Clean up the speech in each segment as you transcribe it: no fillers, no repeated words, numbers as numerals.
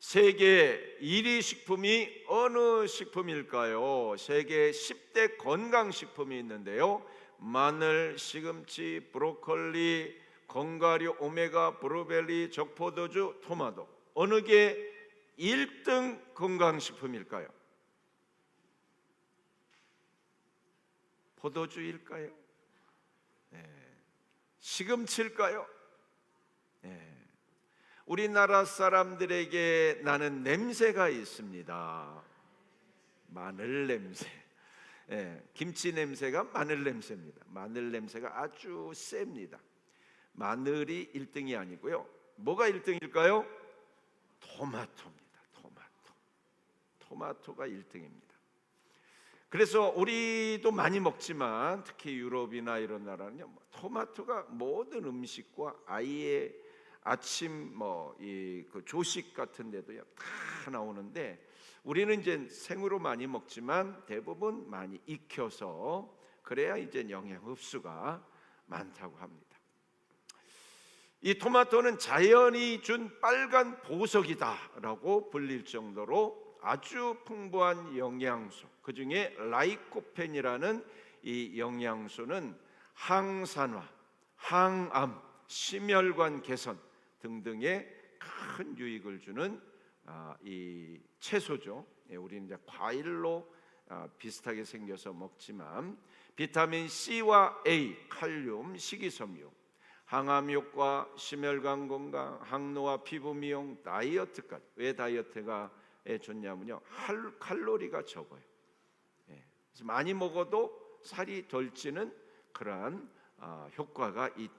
세계 1위 식품이 어느 식품일까요? 세계 10대 건강식품이 있는데요. 마늘, 시금치, 브로콜리, 견과류, 오메가, 브루베리, 적포도주, 토마토. 어느 게 1등 건강식품일까요? 포도주일까요? 시금치일까요? 우리나라 사람들에게 나는 냄새가 있습니다. 마늘 냄새. 김치 냄새가 마늘 냄새입니다. 마늘 냄새가 아주 셉니다. 마늘이 1등이 아니고요. 뭐가 1등일까요? 토마토입니다. 토마토가 1등입니다. 그래서 우리도 많이 먹지만 특히 유럽이나 이런 나라는요, 토마토가 모든 음식과 아이의 아침 그 조식 같은 데도요 다 나오는데, 우리는 이제 생으로 많이 먹지만 대부분 많이 익혀서 그래야 이제 영양 흡수가 많다고 합니다. 이 토마토는 자연이 준 빨간 보석이다라고 불릴 정도로 아주 풍부한 영양소, 그 중에 라이코펜이라는 이 영양소는 항산화, 항암, 심혈관 개선 등등의 큰 유익을 주는 이 채소죠. 우리는 이제 과일로 비슷하게 생겨서 먹지만 비타민 C와 A, 칼륨, 식이섬유, 항암 효과, 심혈관 건강, 항노화, 피부 미용, 다이어트까지. 왜 다이어트가 좋냐면요, 칼로리가 적어요. 그래서 많이 먹어도 살이 덜 찌는 그러한 효과가 있다.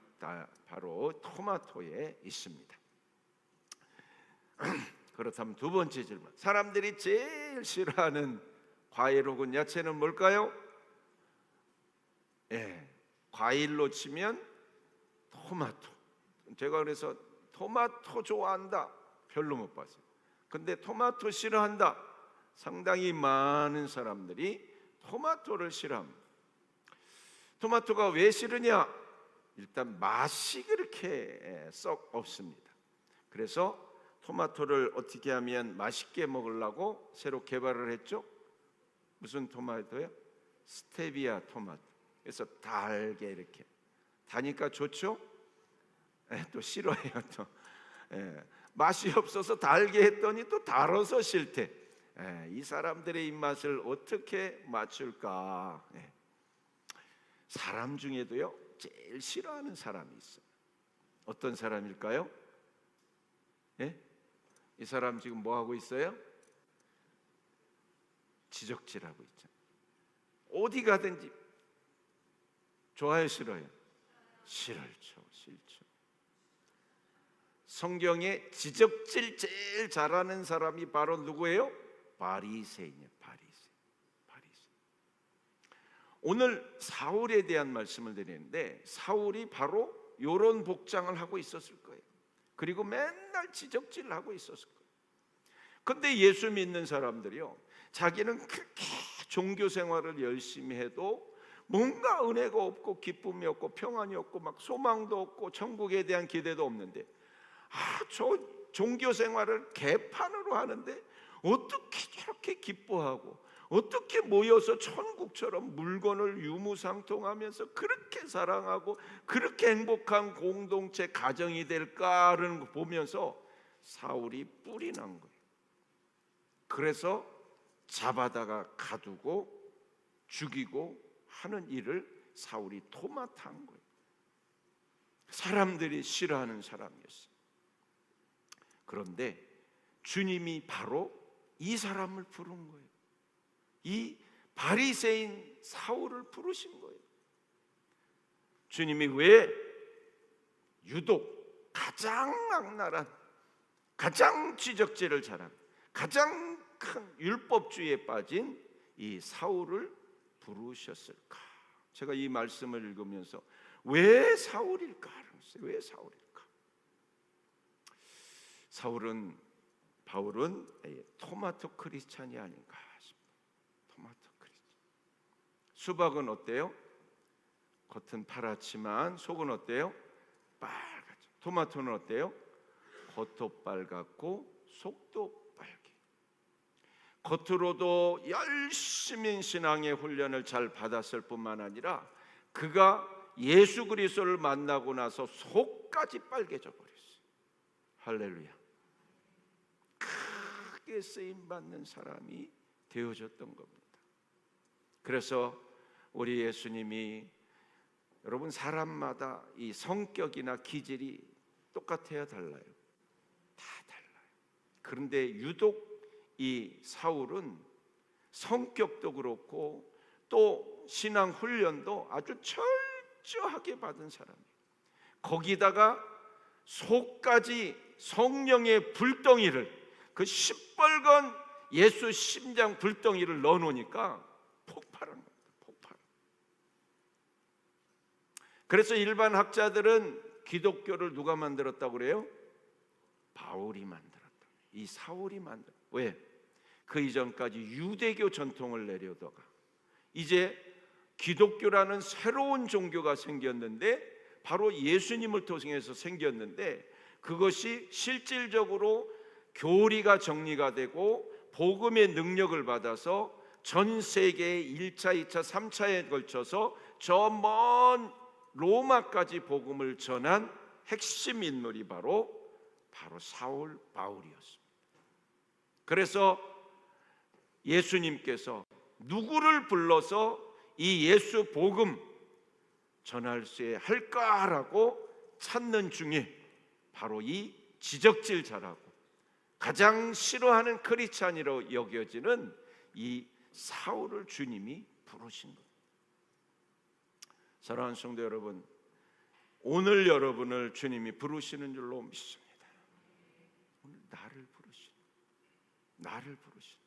바로 토마토에 있습니다. 그렇다면 두 번째 질문, 사람들이 제일 싫어하는 과일 혹은 야채는 뭘까요? 과일로 치면 토마토. 제가 그래서 토마토 좋아한다 별로 못 봤어요. 근데 토마토 싫어한다, 상당히 많은 사람들이 토마토를 싫어합니다. 토마토가 왜 싫으냐? 일단 맛이 그렇게 썩 없습니다. 그래서 토마토를 어떻게 하면 맛있게 먹으려고 새로 개발을 했죠? 무슨 토마토요? 스테비아 토마토. 그래서 달게 이렇게 다니까 좋죠? 또 싫어해요. 또 맛이 없어서 달게 했더니 또 달아서 싫대. 이 사람들의 입맛을 어떻게 맞출까? 사람 중에도요 제일 싫어하는 사람이 있어요. 어떤 사람일까요? 이 사람 지금 뭐 하고 있어요? 지적질하고 있죠. 어디 가든지 좋아요, 싫어요? 싫죠. 성경에 지적질 제일 잘하는 사람이 바로 누구예요? 바리새인이에요. 바리새인. 오늘 사울에 대한 말씀을 드리는데, 사울이 바로 이런 복장을 하고 있었을 거예요. 그리고 맨날 지적질을 하고 있었을 거예요. 근데 예수 믿는 사람들이요, 자기는 그렇게 종교 생활을 열심히 해도 뭔가 은혜가 없고 기쁨이 없고 평안이 없고 막 소망도 없고 천국에 대한 기대도 없는데, 저 종교 생활을 개판으로 하는데 어떻게 저렇게 기뻐하고 어떻게 모여서 천국처럼 물건을 유무상통하면서 그렇게 사랑하고 그렇게 행복한 공동체 가정이 될까를 보면서 사울이 뿔이 난 거예요. 그래서 잡아다가 가두고 죽이고 하는 일을 사울이 토마토한 거예요. 사람들이 싫어하는 사람이었어요. 그런데 주님이 바로 이 사람을 부른 거예요. 이 바리새인 사울을 부르신 거예요. 주님이 왜 유독 가장 악랄한, 가장 지적질을 잘한, 가장 큰 율법주의에 빠진 이 사울을 부르셨을까? 제가 이 말씀을 읽으면서 왜 사울일까? 왜 사울일까? 바울은 토마토 크리스찬이 아닌가 싶어요. 토마토 크리스찬. 수박은 어때요? 겉은 파랗지만 속은 어때요? 빨갛죠. 토마토는 어때요? 겉도 빨갛고 속도 빨개. 겉으로도 열심히 신앙의 훈련을 잘 받았을 뿐만 아니라 그가 예수 그리스도를 만나고 나서 속까지 빨개져 버렸어요. 할렐루야. 크게 쓰임 받는 사람이 되어졌던 겁니다. 그래서 우리 예수님이, 여러분, 사람마다 이 성격이나 기질이 똑같아야 달라요? 다 달라요. 그런데 유독 이 사울은 성격도 그렇고 또 신앙 훈련도 아주 철저하게 받은 사람이에요. 거기다가 속까지 성령의 불덩이를, 그 시뻘건 예수 심장 불덩이를 넣어놓으니까 폭발한 겁니다. 폭발. 그래서 일반 학자들은 기독교를 누가 만들었다고 그래요? 바울이 만들었다. 이 사울이 만들었다. 왜? 그 이전까지 유대교 전통을 내려다가 이제 기독교라는 새로운 종교가 생겼는데, 바로 예수님을 통해서 생겼는데, 그것이 실질적으로 교리가 정리가 되고 복음의 능력을 받아서 전 세계에 1차, 2차, 3차에 걸쳐서 저 먼 로마까지 복음을 전한 핵심 인물이 바로 사울, 바울이었습니다. 그래서 예수님께서 누구를 불러서 이 예수 복음 전할 수 할까라고 찾는 중에 바로 이 지적질자라고 가장 싫어하는 크리스찬이라고 여겨지는 이 사울을 주님이 부르신 겁니다. 사랑하는 성도 여러분, 오늘 여러분을 주님이 부르시는 줄로 믿습니다. 오늘 나를 부르시는,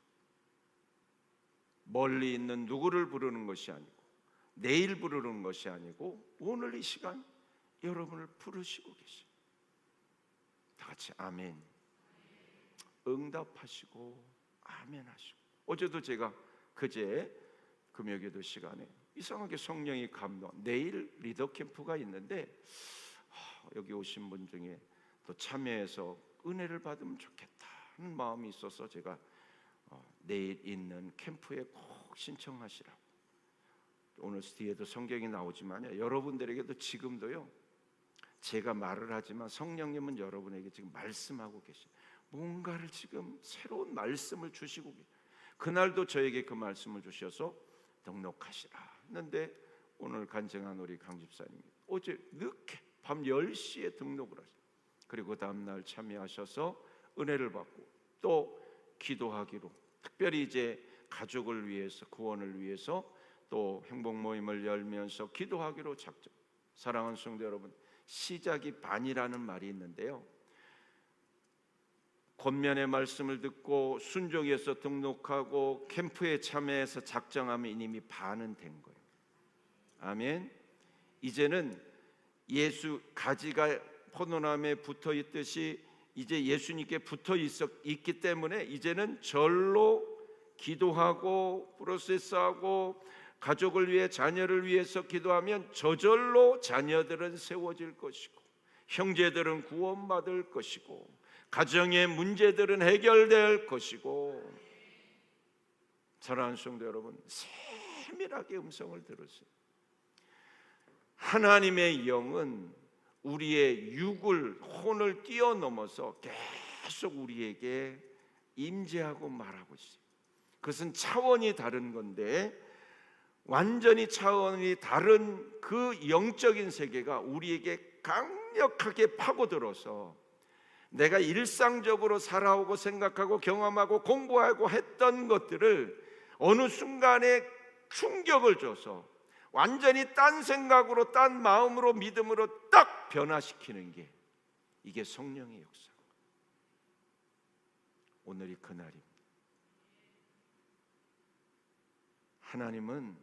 멀리 있는 누구를 부르는 것이 아니고 내일 부르는 것이 아니고 오늘 이 시간 여러분을 부르시고 계십니다. 다 같이 아멘. 응답하시고 아멘 하시고. 어제도 제가 그제 금요기도 시간에 이상하게 성령이 감동, 내일 리더 캠프가 있는데 여기 오신 분 중에 또 참여해서 은혜를 받으면 좋겠다 하는 마음이 있어서 제가 내일 있는 캠프에 꼭 신청하시라고. 오늘 뒤에도 성경이 나오지만 여러분들에게도 지금도요, 제가 말을 하지만 성령님은 여러분에게 지금 말씀하고 계시죠. 뭔가를 지금 새로운 말씀을 주시고 계세요. 그날도 저에게 그 말씀을 주셔서 등록하시라 했는데, 오늘 간증한 우리 강 집사님이 어제 늦게 밤 10시에 등록을 하셨어요. 그리고 다음날 참여하셔서 은혜를 받고 또 기도하기로, 특별히 이제 가족을 위해서, 구원을 위해서 또 행복 모임을 열면서 기도하기로 작정. 사랑하는 성도 여러분, 시작이 반이라는 말이 있는데요, 권면의 말씀을 듣고 순종해서 등록하고 캠프에 참여해서 작정하면 이미 반은 된 거예요. 아멘. 이제는 예수 가지가 포도나무에 붙어 있듯이 이제 예수님께 붙어 있기 때문에 이제는 절로 기도하고 프로세스하고 가족을 위해, 자녀를 위해서 기도하면 저절로 자녀들은 세워질 것이고 형제들은 구원받을 것이고 가정의 문제들은 해결될 것이고. 사랑하는 성도 여러분, 세밀하게 음성을 들으세요. 하나님의 영은 우리의 육을, 혼을 뛰어넘어서 계속 우리에게 임재하고 말하고 있어요. 그것은 차원이 다른 건데, 완전히 차원이 다른 그 영적인 세계가 우리에게 강력하게 파고들어서 내가 일상적으로 살아오고 생각하고 경험하고 공부하고 했던 것들을 어느 순간에 충격을 줘서 완전히 딴 생각으로, 딴 마음으로, 믿음으로 딱 변화시키는 게, 이게 성령의 역사. 오늘이 그날입니다. 하나님은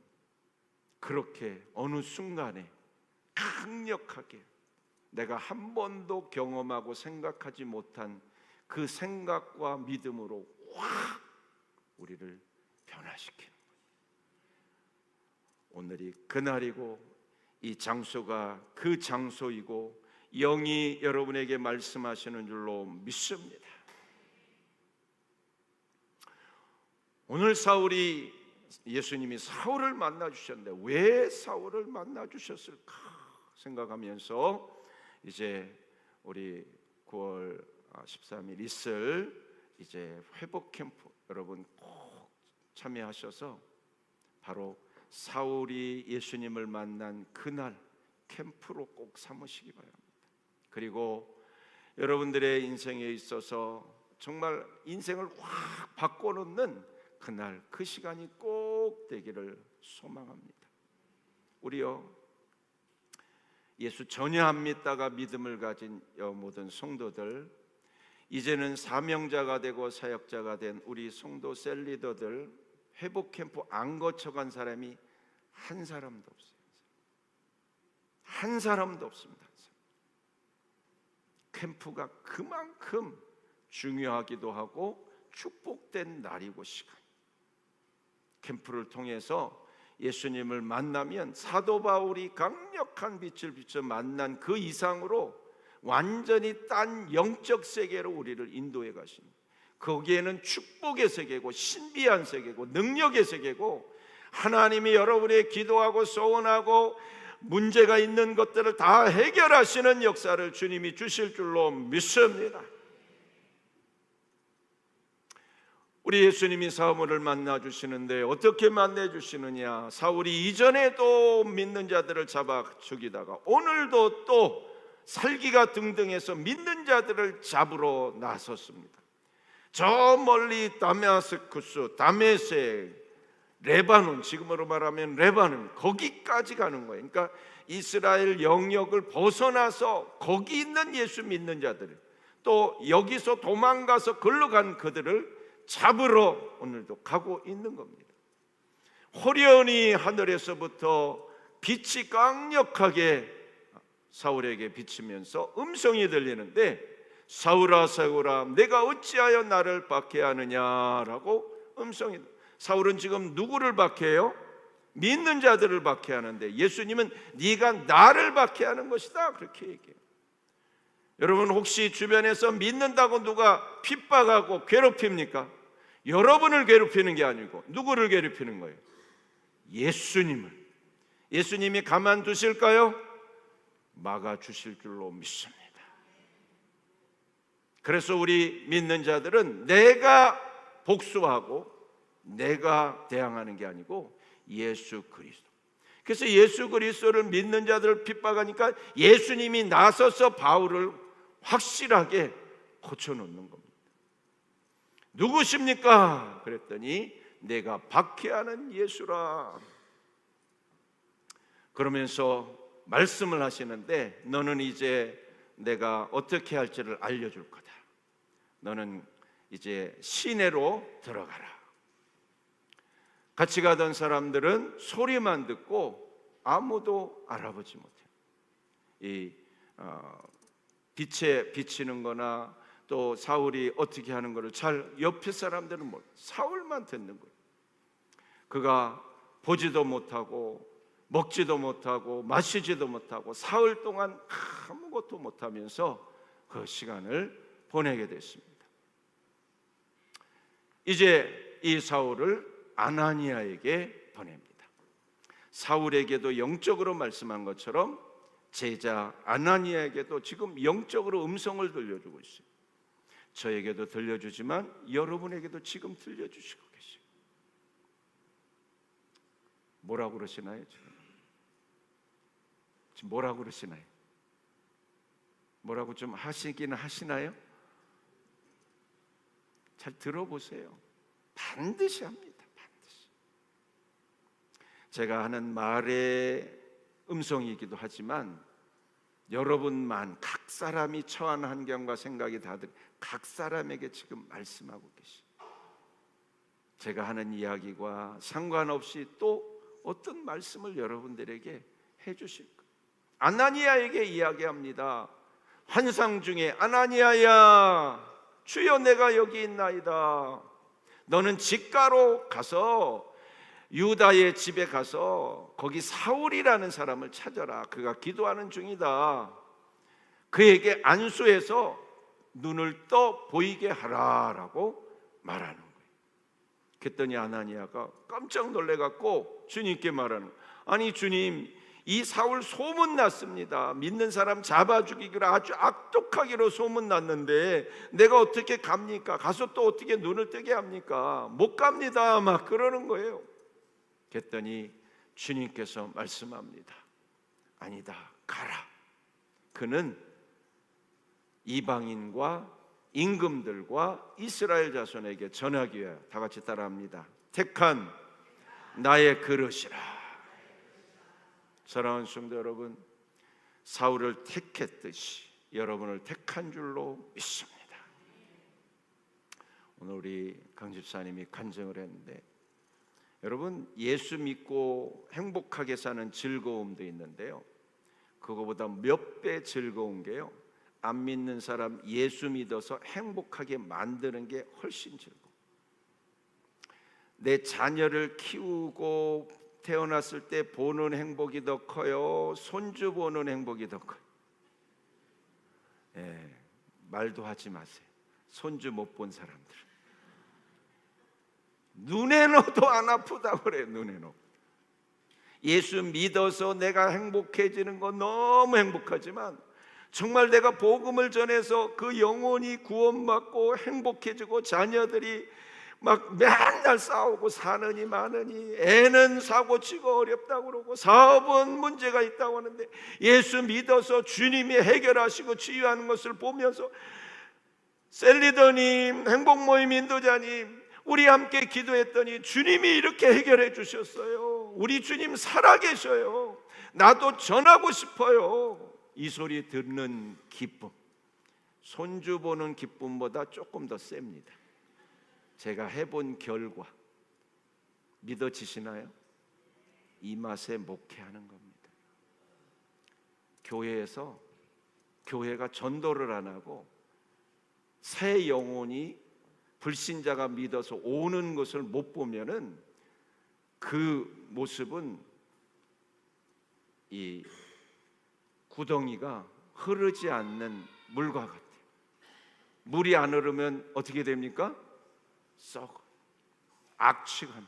그렇게 어느 순간에 강력하게 내가 한 번도 경험하고 생각하지 못한 그 생각과 믿음으로 확 우리를 변화시키는 거예요. 오늘이 그날이고 이 장소가 그 장소이고 영이 여러분에게 말씀하시는 줄로 믿습니다. 오늘 예수님이 사울을 만나 주셨는데 왜 사울을 만나 주셨을까 생각하면서 이제 우리 9월 13일 있을 이제 회복 캠프 여러분 꼭 참여하셔서 바로 사울이 예수님을 만난 그날 캠프로 꼭 삼으시기 바랍니다. 그리고 여러분들의 인생에 있어서 정말 인생을 확 바꿔놓는 그날 그 시간이 꼭 되기를 소망합니다. 우리요 예수 전혀 안 믿다가 믿음을 가진 모든 성도들, 이제는 사명자가 되고 사역자가 된 우리 성도 셀리더들, 회복 캠프 안 거쳐간 사람이 한 사람도 없어요. 한 사람도 없습니다. 캠프가 그만큼 중요하기도 하고 축복된 날이고 시간. 캠프를 통해서 예수님을 만나면 사도 바울이 강력한 빛을 비춰 만난 그 이상으로 완전히 딴 영적 세계로 우리를 인도해 가십니다. 거기에는 축복의 세계고 신비한 세계고 능력의 세계고 하나님이 여러분의 기도하고 소원하고 문제가 있는 것들을 다 해결하시는 역사를 주님이 주실 줄로 믿습니다. 우리 예수님이 사울을 만나 주시는데 어떻게 만나 주시느냐? 사울이 이전에도 믿는 자들을 잡아 죽이다가 오늘도 또 살기가 등등해서 믿는 자들을 잡으러 나섰습니다. 저 멀리 다메스쿠스, 다메섹, 레바논, 지금으로 말하면 레바논, 거기까지 가는 거예요. 그러니까 이스라엘 영역을 벗어나서 거기 있는 예수 믿는 자들, 또 여기서 도망가서 걸러 간 그들을 잡으러 오늘도 가고 있는 겁니다. 호련히 하늘에서부터 빛이 강력하게 사울에게 비치면서 음성이 들리는데, 사울아 사울아 내가 어찌하여 나를 박해하느냐라고 음성이. 사울은 지금 누구를 박해해요? 믿는 자들을 박해하는데 예수님은 네가 나를 박해하는 것이다 그렇게 얘기해요. 여러분 혹시 주변에서 믿는다고 누가 핍박하고 괴롭힙니까? 여러분을 괴롭히는 게 아니고 누구를 괴롭히는 거예요? 예수님을. 예수님이 가만두실까요? 막아주실 줄로 믿습니다. 그래서 우리 믿는 자들은 내가 복수하고 내가 대항하는 게 아니고 예수 그리스도. 그래서 예수 그리스도를 믿는 자들을 핍박하니까 예수님이 나서서 바울을 확실하게 고쳐놓는 겁니다. 누구십니까? 그랬더니 내가 박해하는 예수라. 그러면서 말씀을 하시는데 너는 이제 내가 어떻게 할지를 알려줄 거다. 너는 이제 시내로 들어가라. 같이 가던 사람들은 소리만 듣고 아무도 알아보지 못해요. 이 빛에 비치는 거나 또 사울이 어떻게 하는 거를 잘 옆에 사람들은 못, 사울만 듣는 거예요. 그가 보지도 못하고 먹지도 못하고 마시지도 못하고 사흘 동안 아무것도 못하면서 그 시간을 보내게 됐습니다. 이제 이 사울을 아나니아에게 보냅니다. 사울에게도 영적으로 말씀한 것처럼 제자 아나니아에게도 지금 영적으로 음성을 들려주고 있어요. 저에게도 들려주지만 여러분에게도 지금 들려주시고 계세요. 뭐라고 그러시나요? 지금 뭐라고 그러시나요? 뭐라고 좀 하시기는 하시나요? 잘 들어보세요. 반드시 합니다. 반드시. 제가 하는 말의 음성이기도 하지만 여러분만 각 사람이 처한 환경과 생각이 다들 각 사람에게 지금 말씀하고 계시. 제가 하는 이야기와 상관없이 또 어떤 말씀을 여러분들에게 해주실 거예요. 아나니아에게 이야기합니다. 환상 중에 아나니아야, 주여 내가 여기 있나이다. 너는 직가로 가서 유다의 집에 가서 거기 사울이라는 사람을 찾아라. 그가 기도하는 중이다. 그에게 안수해서 눈을 떠 보이게 하라라고 말하는 거예요. 그랬더니 아나니아가 깜짝 놀래갖고 주님께 말하는, 아니 주님, 이 사울 소문났습니다. 믿는 사람 잡아 죽이기로 아주 악독하기로 소문났는데 내가 어떻게 갑니까? 가서 또 어떻게 눈을 뜨게 합니까? 못 갑니다. 막 그러는 거예요. 그랬더니 주님께서 말씀합니다. 아니다, 가라. 그는 이방인과 임금들과 이스라엘 자손에게 전하기 위하여, 다 같이 따라합니다. 택한 나의 그릇이라. 사랑하는 성도 여러분, 사울을 택했듯이 여러분을 택한 줄로 믿습니다. 오늘 우리 강 집사님이 간증을 했는데, 여러분, 예수 믿고 행복하게 사는 즐거움도 있는데요, 그거보다 몇 배 즐거운 게요, 안 믿는 사람 예수 믿어서 행복하게 만드는 게 훨씬 즐거워. 내 자녀를 키우고 태어났을 때 보는 행복이 더 커요, 손주 보는 행복이 더 커요? 말도 하지 마세요. 손주 못 본 사람들 눈에 넣어도 안 아프다고 그래요. 눈에 넣어. 예수 믿어서 내가 행복해지는 건 너무 행복하지만, 정말 내가 복음을 전해서 그 영혼이 구원받고 행복해지고 자녀들이 막 맨날 싸우고 사느니 마느니, 애는 사고치고 어렵다고 그러고 사업은 문제가 있다고 하는데 예수 믿어서 주님이 해결하시고 치유하는 것을 보면서, 셀리더님, 행복모임 인도자님, 우리 함께 기도했더니 주님이 이렇게 해결해 주셨어요. 우리 주님 살아계셔요. 나도 전하고 싶어요. 이 소리 듣는 기쁨, 손주 보는 기쁨보다 조금 더 셉니다. 제가 해본 결과 믿어지시나요? 이 맛에 목회하는 겁니다. 교회에서, 교회가 전도를 안 하고 새 영혼이 불신자가 믿어서 오는 것을 못 보면은 그 모습은 이 구덩이가 흐르지 않는 물과 같아요. 물이 안 흐르면 어떻게 됩니까? 썩어. 악취가 나.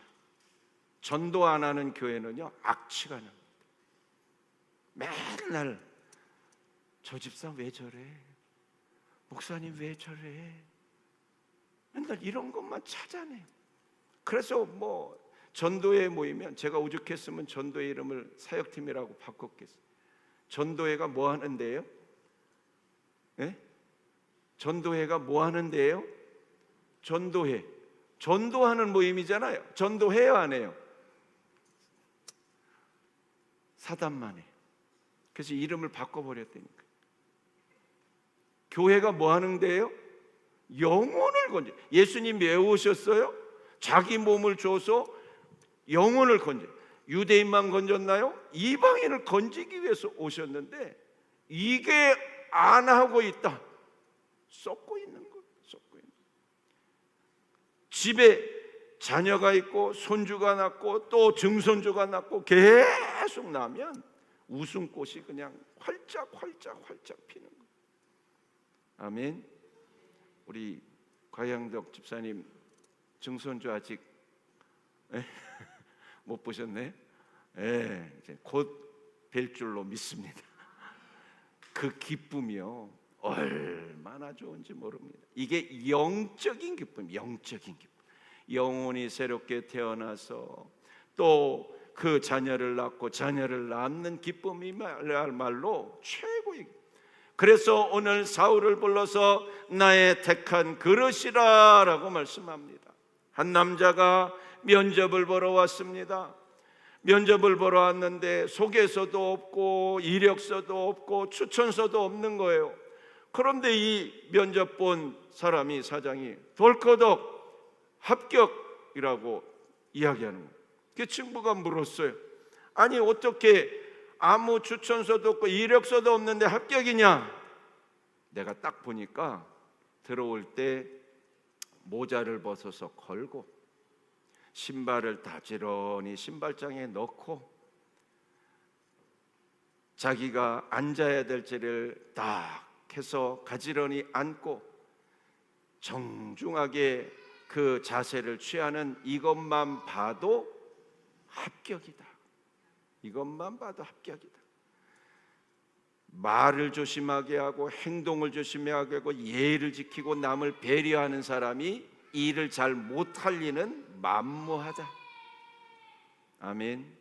전도 안 하는 교회는요, 악취가 납니다. 맨날 저 집사 왜 저래? 목사님 왜 저래? 맨날 이런 것만 찾아내요. 그래서 뭐 전도회 모이면, 제가 오죽했으면 전도회 이름을 사역팀이라고 바꿨겠어요. 전도회가 뭐 하는데요? 전도회가 뭐 하는데요? 전도회, 전도하는 모임이잖아요. 전도해요, 안 해요? 사단만 해. 그래서 이름을 바꿔버렸다니까. 교회가 뭐 하는데요? 영혼을 건져. 예수님 왜 오셨어요? 자기 몸을 줘서 영혼을 건져. 유대인만 건졌나요? 이방인을 건지기 위해서 오셨는데, 이게 안 하고 있다. 썩고 있는 거예요. 썩고 있는 거예요. 집에 자녀가 있고 손주가 낳고 또 증손주가 낳고 계속 나면 웃음꽃이 그냥 활짝 피는 거예요. 아멘. 우리 과양덕 집사님 증손주 아직 못 보셨네? 이제 곧 뵐 줄로 믿습니다. 그 기쁨이요, 얼마나 좋은지 모릅니다. 이게 영적인 기쁨, 영적인 기쁨. 영혼이 새롭게 태어나서 또 그 자녀를 낳고 자녀를 낳는 기쁨이 말로 최고의. 그래서 오늘 사울을 불러서 나의 택한 그릇이라 라고 말씀합니다. 한 남자가 면접을 보러 왔습니다. 면접을 보러 왔는데 소개서도 없고 이력서도 없고 추천서도 없는 거예요. 그런데 이 면접 본 사람이, 사장이 덜커덕 합격이라고 이야기하는 거예요. 그 친구가 물었어요. 아니 어떻게 아무 추천서도 없고 이력서도 없는데 합격이냐? 내가 딱 보니까 들어올 때 모자를 벗어서 걸고 신발을 다지런히 신발장에 넣고 자기가 앉아야 될 자리를 딱 해서 가지런히 앉고 정중하게 그 자세를 취하는 이것만 봐도 합격이다. 이것만 봐도 합격이다. 말을 조심하게 하고 행동을 조심하게 하고 예의를 지키고 남을 배려하는 사람이 일을 잘 못할 리는 만무하다. 아멘.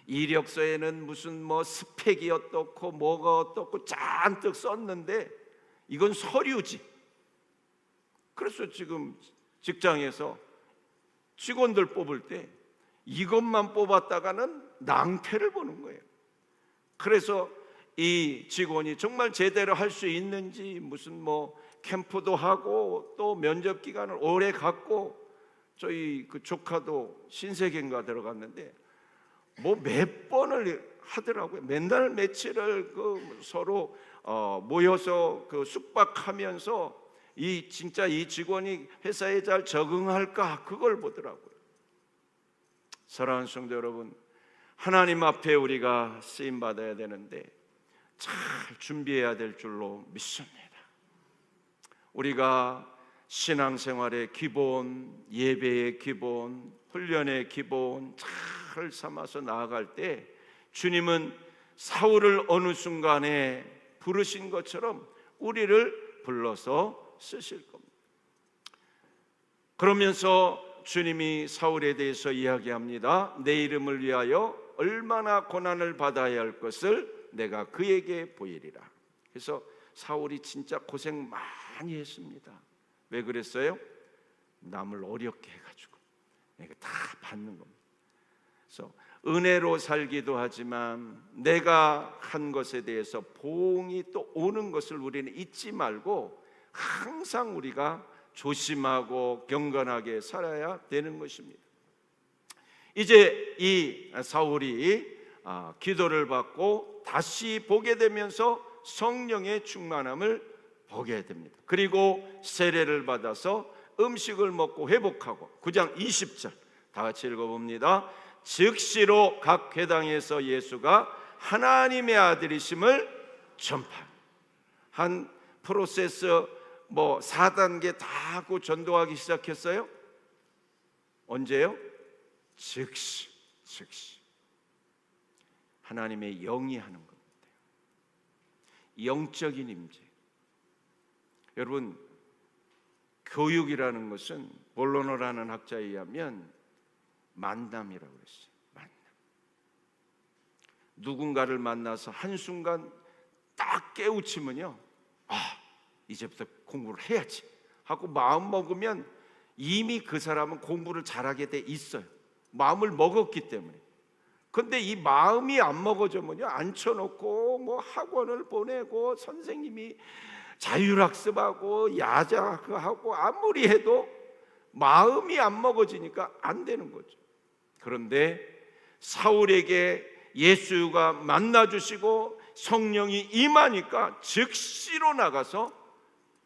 이력서에는 무슨 스펙이 어떻고 뭐가 어떻고 잔뜩 썼는데 이건 서류지. 그래서 지금 직장에서 직원들 뽑을 때 이것만 뽑았다가는 낭패를 보는 거예요. 그래서 이 직원이 정말 제대로 할 수 있는지 무슨 캠프도 하고 또 면접 기간을 오래 갖고, 저희 그 조카도 신세계인가 들어갔는데 몇 번을 하더라고요. 맨날 며칠을 서로 모여서 숙박하면서 진짜 이 직원이 회사에 잘 적응할까 그걸 보더라고요. 사랑하는 성도 여러분, 하나님 앞에 우리가 쓰임 받아야 되는데 잘 준비해야 될 줄로 믿습니다. 우리가 신앙생활의 기본, 예배의 기본, 훈련의 기본 잘 삼아서 나아갈 때 주님은 사울을 어느 순간에 부르신 것처럼 우리를 불러서 쓰실 겁니다. 그러면서 주님이 사울에 대해서 이야기합니다. 내 이름을 위하여 얼마나 고난을 받아야 할 것을 내가 그에게 보이리라. 그래서 사울이 진짜 고생 많이 했습니다. 왜 그랬어요? 남을 어렵게 해가지고 내가 다 받는 겁니다. 그래서 은혜로 살기도 하지만 내가 한 것에 대해서 보응이 또 오는 것을 우리는 잊지 말고 항상 우리가 조심하고 경건하게 살아야 되는 것입니다. 이제 이 사울이 기도를 받고 다시 보게 되면서 성령의 충만함을 보게 됩니다. 그리고 세례를 받아서 음식을 먹고 회복하고 9장 20절 다 같이 읽어봅니다. 즉시로 각 회당에서 예수가 하나님의 아들이심을 전파. 한 프로세스 4단계 다 하고 전도하기 시작했어요. 언제요? 즉시 하나님의 영이 하는 겁니다. 영적인 임재. 여러분, 교육이라는 것은 볼로너라는 학자에 의하면 만남이라고 했어요. 만남. 누군가를 만나서 한순간 딱 깨우치면요, 이제부터 공부를 해야지 하고 마음 먹으면 이미 그 사람은 공부를 잘하게 돼 있어요. 마음을 먹었기 때문에. 근데 이 마음이 안 먹어지면요, 앉혀놓고 학원을 보내고 선생님이 자율학습하고 야자하고 아무리 해도 마음이 안 먹어지니까 안 되는 거죠. 그런데 사울에게 예수가 만나주시고 성령이 임하니까 즉시로 나가서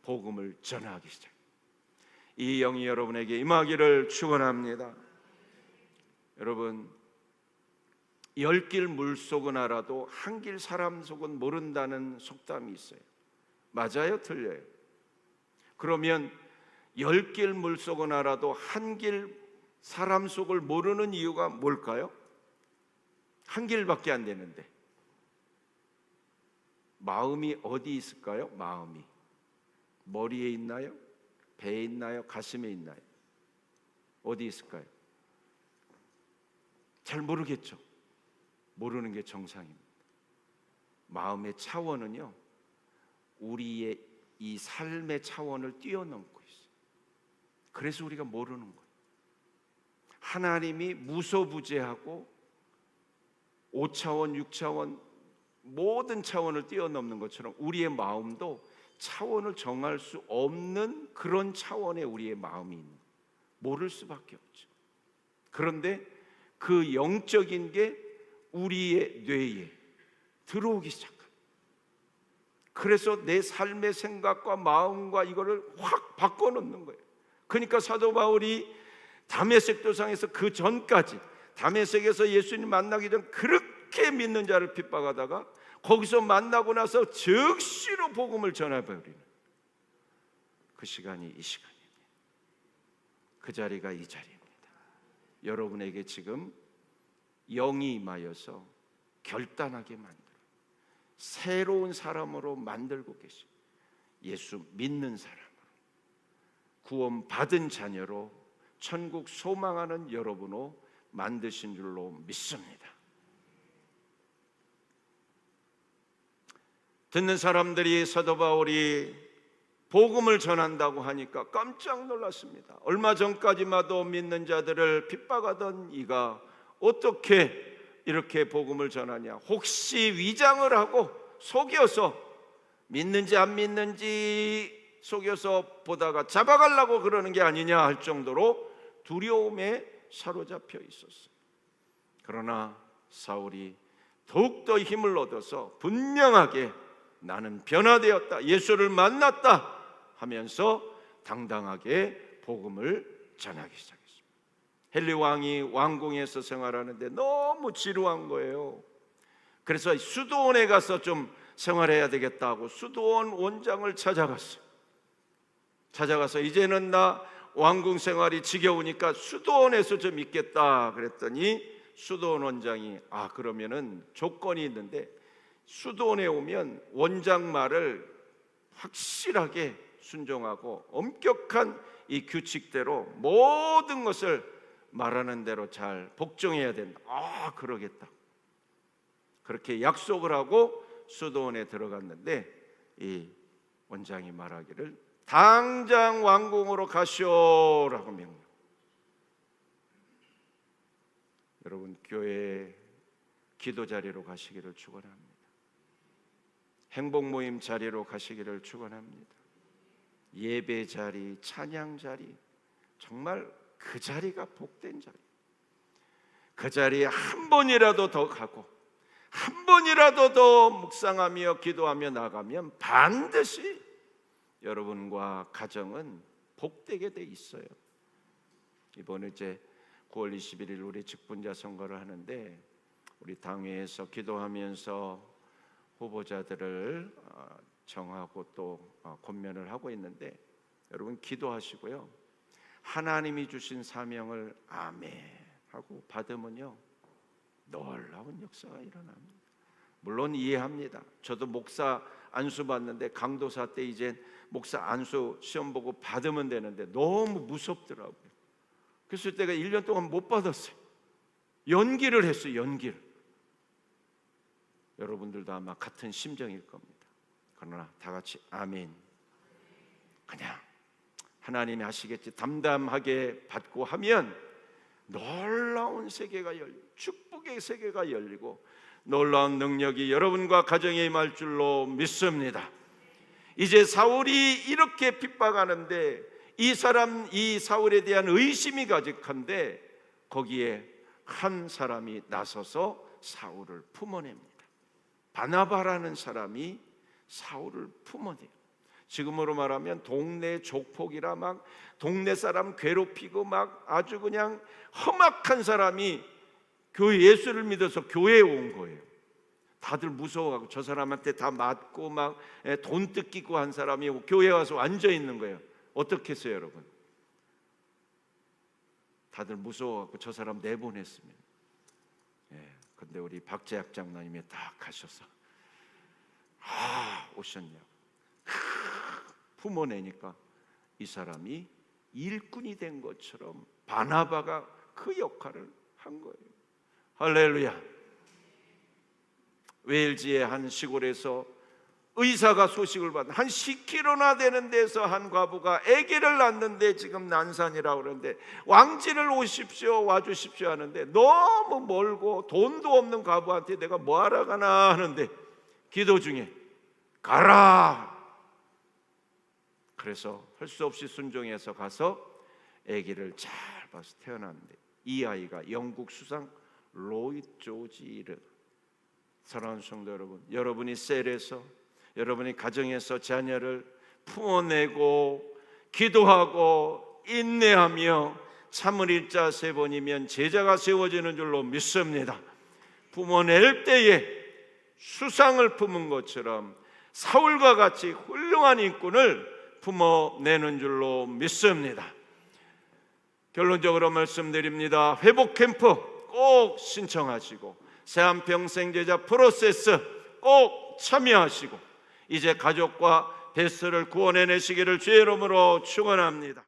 복음을 전하기 시작합니다. 이 영이 여러분에게 임하기를 축원합니다. 여러분, 10길 물속은 알아도 한 길 사람 속은 모른다는 속담이 있어요. 맞아요? 틀려요? 그러면 10길 물속은 알아도 한 길 사람 속을 모르는 이유가 뭘까요? 한 길밖에 안 되는데. 마음이 어디 있을까요? 마음이 머리에 있나요? 배에 있나요? 가슴에 있나요? 어디 있을까요? 잘 모르겠죠. 모르는 게 정상입니다. 마음의 차원은요, 우리의 이 삶의 차원을 뛰어넘고 있어요. 그래서 우리가 모르는 거예요. 하나님이 무소부재하고 5차원, 6차원 모든 차원을 뛰어넘는 것처럼 우리의 마음도 차원을 정할 수 없는 그런 차원에 우리의 마음이 있는 거예요. 모를 수밖에 없죠. 그런데 그 영적인 게 우리의 뇌에 들어오기 시작합니다. 그래서 내 삶의 생각과 마음과 이거를 확 바꿔놓는 거예요. 그러니까 사도 바울이 다메섹 도상에서 그 전까지, 다메섹에서 예수님 만나기 전 그렇게 믿는 자를 핍박하다가 거기서 만나고 나서 즉시로 복음을 전해버리는 그 시간이 이 시간입니다. 그 자리가 이 자리입니다. 여러분에게 지금 영이 임하여서 결단하게 만들어 새로운 사람으로 만들고 계십니다. 예수 믿는 사람으로, 구원 받은 자녀로, 천국 소망하는 여러분으로 만드신 줄로 믿습니다. 듣는 사람들이 사도 바울이 복음을 전한다고 하니까 깜짝 놀랐습니다. 얼마 전까지마도 믿는 자들을 핍박하던 이가 어떻게 이렇게 복음을 전하냐? 혹시 위장을 하고 속여서 믿는지 안 믿는지 속여서 보다가 잡아가려고 그러는 게 아니냐 할 정도로 두려움에 사로잡혀 있었어요. 그러나 사울이 더욱더 힘을 얻어서 분명하게 나는 변화되었다, 예수를 만났다 하면서 당당하게 복음을 전하기 시작했습니다. 헨리 왕이 왕궁에서 생활하는데 너무 지루한 거예요. 그래서 수도원에 가서 좀 생활해야 되겠다고 수도원 원장을 찾아가서 이제는 나 왕궁 생활이 지겨우니까 수도원에서 좀 있겠다 그랬더니 수도원 원장이 그러면은 조건이 있는데 수도원에 오면 원장 말을 확실하게 순종하고 엄격한 이 규칙대로 모든 것을 말하는 대로 잘 복종해야 된다. 그러겠다. 그렇게 약속을 하고 수도원에 들어갔는데 이 원장이 말하기를 당장 왕궁으로 가시오라고 명령. 여러분, 교회 기도 자리로 가시기를 축원합니다. 행복 모임 자리로 가시기를 축원합니다. 예배 자리, 찬양 자리, 정말 그 자리가 복된 자리. 그 자리에 한 번이라도 더 가고 한 번이라도 더 묵상하며 기도하며 나가면 반드시 여러분과 가정은 복되게 돼 있어요. 이번에 이제 9월 21일 우리 직분자 선거를 하는데 우리 당회에서 기도하면서 후보자들을 정하고 또 권면을 하고 있는데 여러분 기도하시고요. 하나님이 주신 사명을 아멘 하고 받으면요 놀라운 역사가 일어납니다. 물론 이해합니다. 저도 목사 안수 받는데 강도사 때 이제 목사 안수 시험 보고 받으면 되는데 너무 무섭더라고요. 그래서 제가 1년 동안 못 받았어요. 연기를 했어요. 연기를. 여러분들도 아마 같은 심정일 겁니다. 그러나 다 같이 아멘. 그냥 하나님이 하시겠지 담담하게 받고 하면 놀라운 세계가 열리고 축복의 세계가 열리고 놀라운 능력이 여러분과 가정에 임할 줄로 믿습니다. 이제 사울이 이렇게 핍박하는데 이 사울에 대한 의심이 가득한데 거기에 한 사람이 나서서 사울을 품어냅니다. 바나바라는 사람이 사울을 품어내요. 지금으로 말하면 동네 족폭이라 막 동네 사람 괴롭히고 막 아주 그냥 험악한 사람이 교회 예수를 믿어서 교회에 온 거예요. 다들 무서워하고 저 사람한테 다 맞고 막 돈 뜯기고 한 사람이 교회에 와서 앉아 있는 거예요. 어떻겠어요, 여러분? 다들 무서워하고 저 사람 내보냈습니다. 근데 우리 박재학 장로님이 딱 가셔서 오셨냐고 품어내니까 이 사람이 일꾼이 된 것처럼 바나바가 그 역할을 한 거예요. 할렐루야. 웨일즈의 한 시골에서 의사가 소식을 받은 한 10km나 되는 데서 한 과부가 아기를 낳는데 지금 난산이라고 그러는데 왕진을 오십시오 와주십시오 하는데 너무 멀고 돈도 없는 과부한테 내가 뭐하러 가나 하는데 기도 중에 가라. 그래서 할 수 없이 순종해서 가서 아기를 잘 봐서 태어났는데 이 아이가 영국 수상 로이드 조지르. 사랑하는 성도 여러분, 여러분이 셀에서 여러분이 가정에서 자녀를 품어내고 기도하고 인내하며 참을 일자 3번이면 제자가 세워지는 줄로 믿습니다. 품어낼 때에 수상을 품은 것처럼 사울과 같이 훌륭한 일꾼을 품어내는 줄로 믿습니다. 결론적으로 말씀드립니다. 회복 캠프 꼭 신청하시고 새한평생제자 프로세스 꼭 참여하시고 이제 가족과 배스를 구원해내시기를 주의 이름으로 축원합니다.